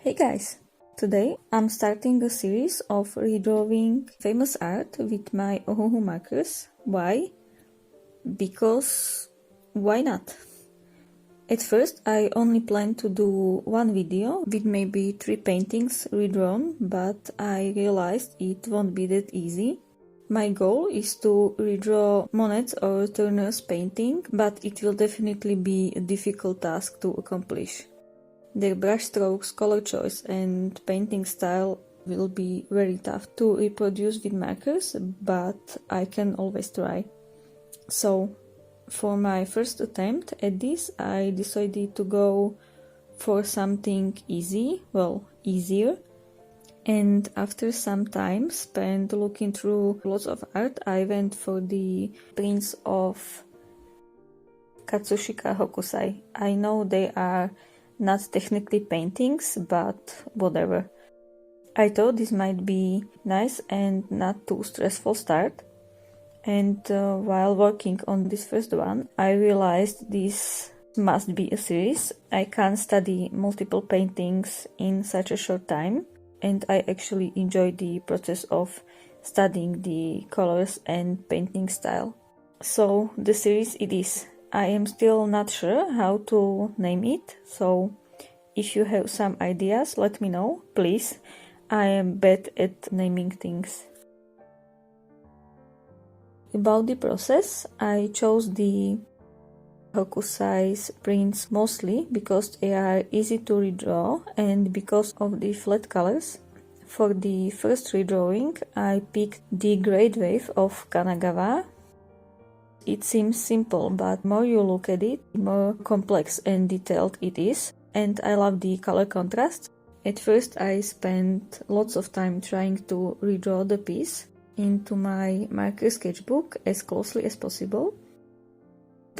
Hey guys! Today I'm starting a series of redrawing famous art with my ohuhu markers. Why? Because why not? At first I only planned to do one video with maybe 3 paintings redrawn, but I realized it won't be that easy. My goal is to redraw Monet's or Turner's painting, but it will definitely be a difficult task to accomplish. Their brushstrokes, color choice and painting style will be very tough to reproduce with markers, but I can always try. So, for my first attempt at this, I decided to go for something easier. And after some time spent looking through lots of art, I went for the prints of Katsushika Hokusai. I know they are not technically paintings, but whatever. I thought this might be nice and not too stressful start. And while working on this first one, I realized this must be a series. I can't study multiple paintings in such a short time, and I actually enjoy the process of studying the colors and painting style. So the series it is. I am still not sure how to name it, so if you have some ideas, let me know, please. I am bad at naming things. About the process, I chose the Hokusai's prints mostly because they are easy to redraw and because of the flat colors. For the first redrawing, I picked the Great Wave of Kanagawa. It seems simple, but more you look at it, the more complex and detailed it is, and I love the color contrast. At first I spent lots of time trying to redraw the piece into my marker sketchbook as closely as possible.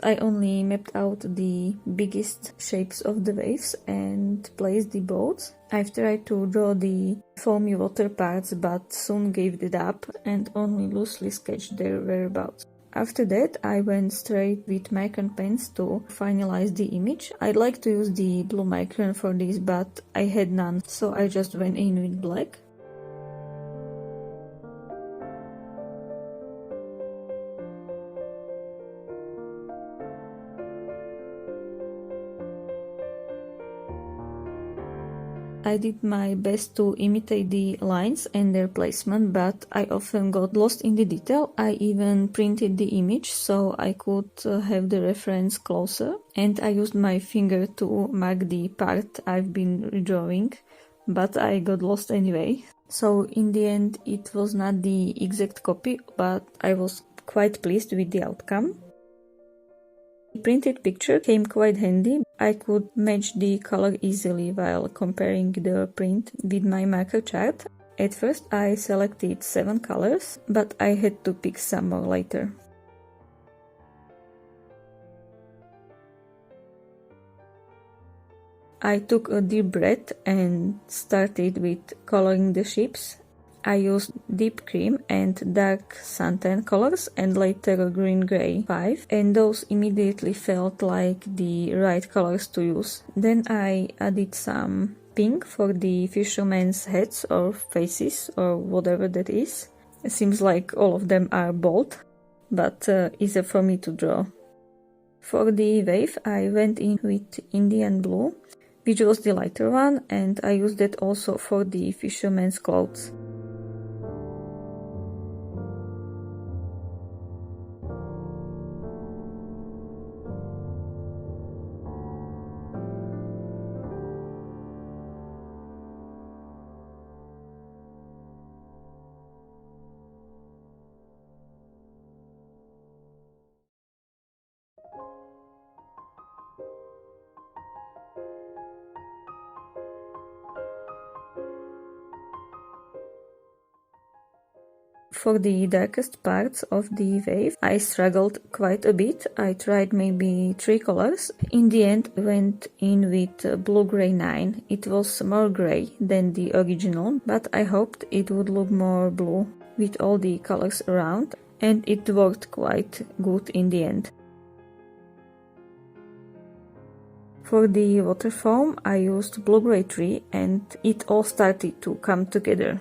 I only mapped out the biggest shapes of the waves and placed the boats. I've tried to draw the foamy water parts, but soon gave it up and only loosely sketched their whereabouts. After that, I went straight with micron pens to finalize the image. I'd like to use the blue micron for this, but I had none, so I just went in with black. I did my best to imitate the lines and their placement, but I often got lost in the detail. I even printed the image so I could have the reference closer, and I used my finger to mark the part I've been redrawing, but I got lost anyway. So in the end it was not the exact copy, but I was quite pleased with the outcome. The printed picture came quite handy. I could match the color easily while comparing the print with my marker chart. At first I selected 7 colors, but I had to pick some more later. I took a deep breath and started with coloring the ships. I used deep cream and dark suntan colors and later green-gray 5, and those immediately felt like the right colors to use. Then I added some pink for the fishermen's heads or faces or whatever that is. It seems like all of them are bold, but easier for me to draw. For the wave I went in with Indian blue, which was the lighter one, and I used that also for the fishermen's clothes. For the darkest parts of the wave, I struggled quite a bit. I tried maybe 3 colors. In the end, I went in with blue-gray 9. It was more gray than the original, but I hoped it would look more blue with all the colors around, and it worked quite good in the end. For the water foam, I used blue-gray tree and it all started to come together.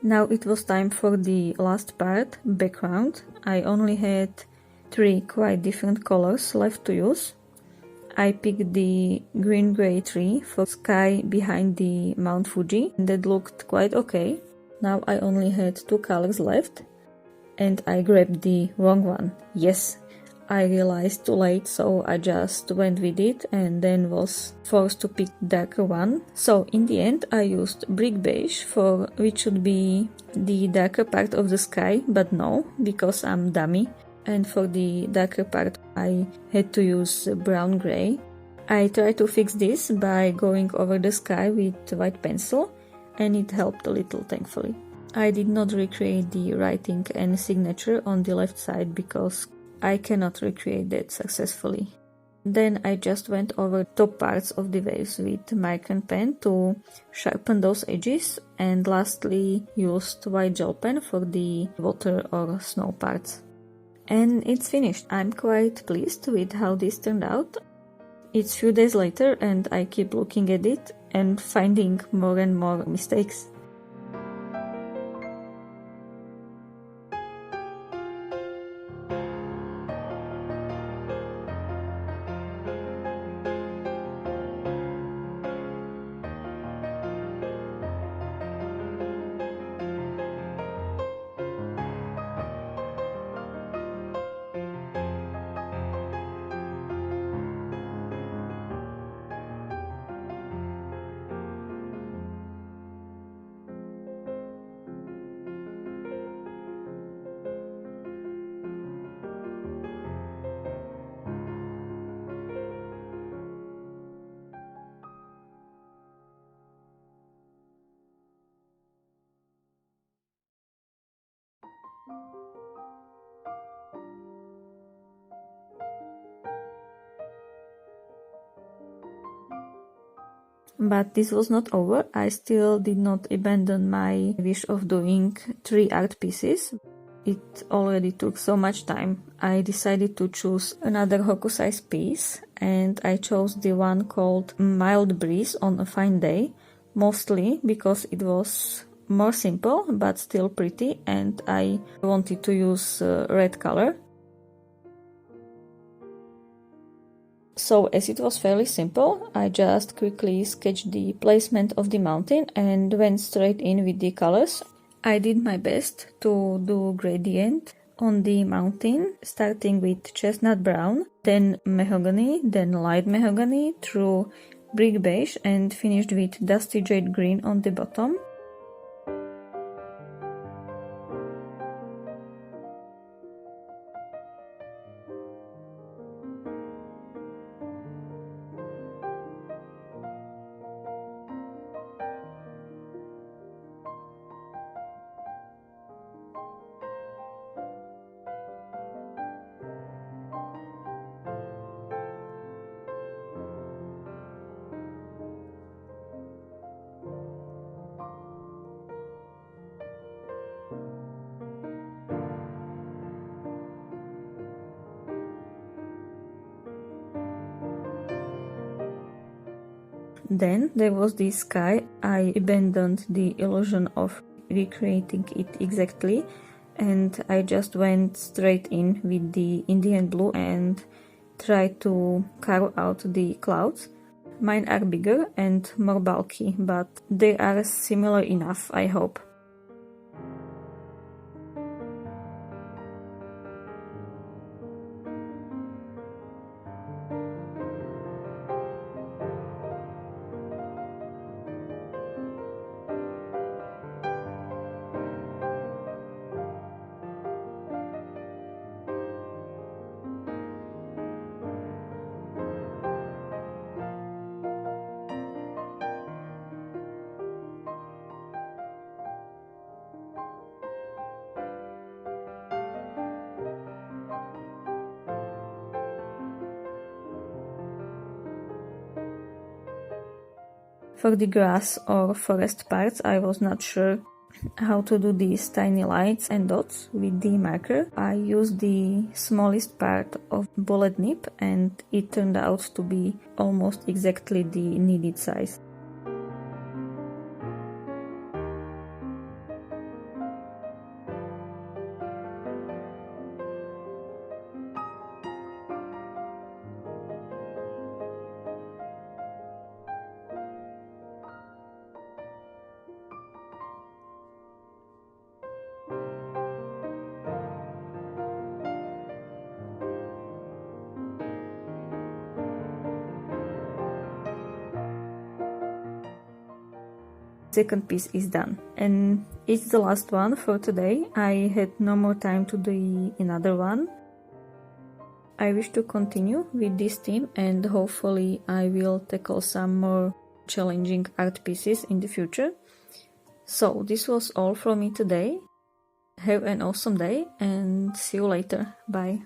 Now it was time for the last part, background. I only had 3 quite different colors left to use. I picked the green-gray tree for sky behind the Mount Fuji. That looked quite okay. Now I only had 2 colors left and I grabbed the wrong one. Yes, I realized too late, so I just went with it and then was forced to pick darker one. So in the end I used brick beige, for which should be the darker part of the sky, but no, because I'm dummy. And for the darker part I had to use brown gray. I tried to fix this by going over the sky with white pencil and it helped a little, thankfully. I did not recreate the writing and signature on the left side because I cannot recreate that successfully. Then I just went over top parts of the waves with marker and pen to sharpen those edges, and lastly used white gel pen for the water or snow parts. And it's finished. I'm quite pleased with how this turned out. It's few days later and I keep looking at it and finding more and more mistakes. But this was not over. I still did not abandon my wish of doing 3 art pieces. It already took so much time. I decided to choose another Hokusai piece and I chose the one called Mild Breeze on a Fine Day, mostly because it was more simple but still pretty and I wanted to use red color. So as it was fairly simple, I just quickly sketched the placement of the mountain and went straight in with the colors. I did my best to do gradient on the mountain, starting with chestnut brown, then mahogany, then light mahogany through brick beige and finished with dusty jade green on the bottom. Then there was the sky. I abandoned the illusion of recreating it exactly and I just went straight in with the Indian blue and try to carve out the clouds. Mine are bigger and more bulky, but they are similar enough, I hope. For the grass or forest parts, I was not sure how to do these tiny lines and dots with the marker. I used the smallest part of bullet nib and it turned out to be almost exactly the needed size. Second piece is done, and it's the last one for today. I had no more time to do another one. I wish to continue with this theme, and hopefully I will tackle some more challenging art pieces in the future. So this was all from me today. Have an awesome day and see you later. Bye.